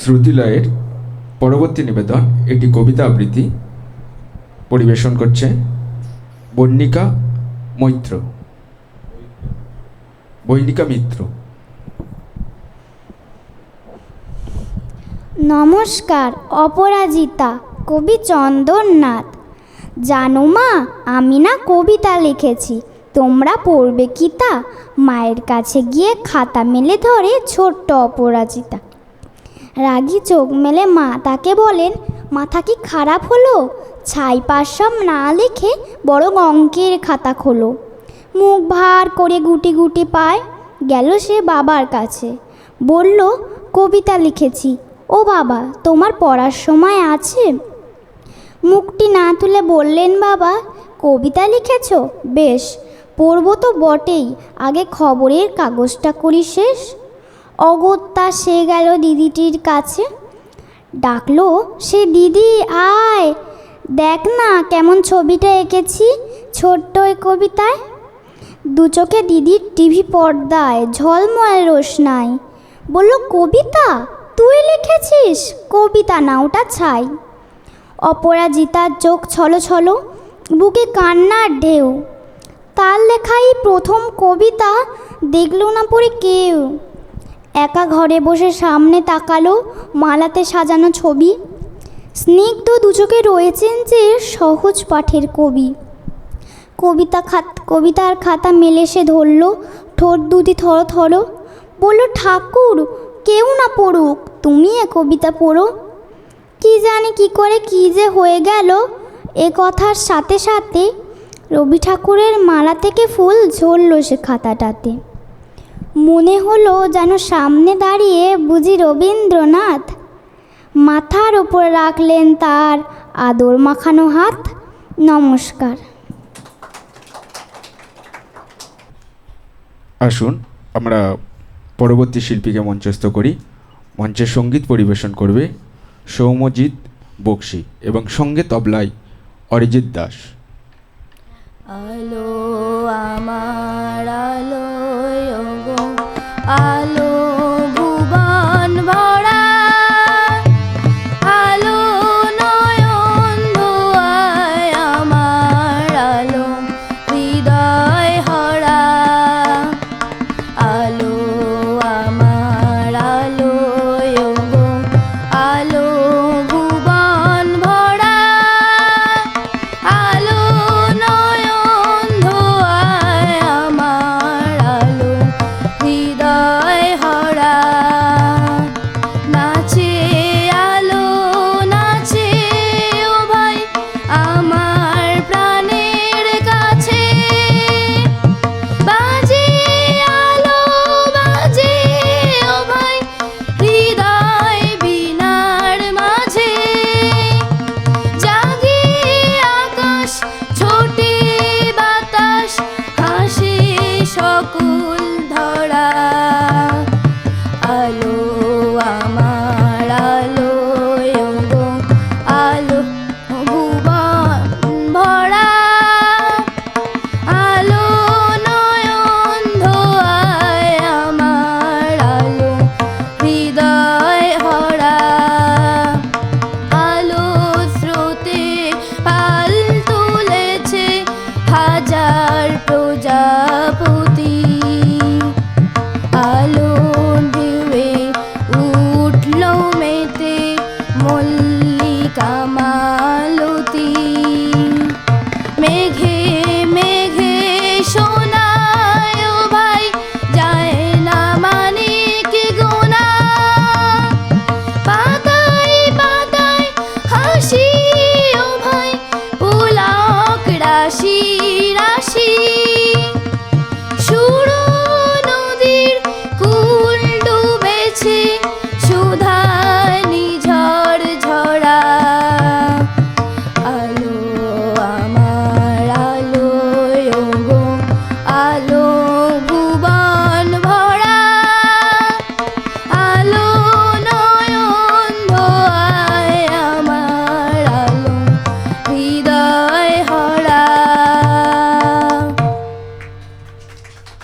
শ্রুতিলয়ের পরবর্তী নিবেদন একটি কবিতা আবৃত্তি পরিবেশন করছে বর্ণিকা মিত্র। নমস্কার, অপরাজিতা, কবি চন্দননাথ। জানো মা, আমি না কবিতা লিখেছি, তোমরা পড়বে কি তা? মায়ের কাছে গিয়ে খাতা মেলে ধরে ছোট্ট অপরাজিতা। রাগী চোখ মেলে মা তাকে বলেন, মাথা কি খারাপ হলো? ছাই পাশ সব না লিখে বরং অঙ্কের খাতা খোলো। মুখ ভার করে গুটি গুটি পায় গেল সে বাবার কাছে, বলল, কবিতা লিখেছি। ও বাবা, তোমার পড়ার সময় আছে? মুখটি না তুলে বললেন বাবা, কবিতা লিখেছ? বেশ, পড়ব তো বটেই, আগে খবরের কাগজটা করি শেষ। অগত্যা সে গেল দিদিটির কাছে, ডাকলো সে, দিদি আয়, দেখ না কেমন ছবিটা এঁকেছি ছোট্ট ওই কবিতায়। দু চোখে দিদির টিভি পর্দায় ঝলমল রোশনাই। বলল, কবিতা তুই লিখেছিস? কবিতা না, ওটা ছাই। অপরাজিতার চোখ ছলো ছলো, বুকে কান্নার ঢেউ। তার লেখাই প্রথম কবিতা, দেখল না পড়ে কেউ। একা ঘরে বসে সামনে তাকালো মালাতে সাজানো ছবি। স্নিগ্ধ দুচোখে রয়েছেন যে সহজ পাঠের কবি। কবিতার খাতা মেলে সে ধরল, ঠোঁট দুটি থর থর। বলল, ঠাকুর কেউ না পড়ুক, তুমি এ কবিতা পড়ো। কি জানি কি করে কি যে হয়ে গেল, এ কথার সাথে সাথে রবি ঠাকুরের মালা থেকে ফুল ঝরল সে খাতাটাতে। মনে হলো যেন সামনে দাঁড়িয়ে বুঝি রবীন্দ্রনাথ, মাথার ওপর রাখলেন তার আদর মাখানো হাত। নমস্কার। আসুন আমরা পরবর্তী শিল্পীকে মঞ্চস্থ করি। মঞ্চে সঙ্গীত পরিবেশন করবে সৌম্যজিৎ বক্সি এবং সঙ্গে তবলায় অরিজিৎ দাস। আলো আমার আলো, আলো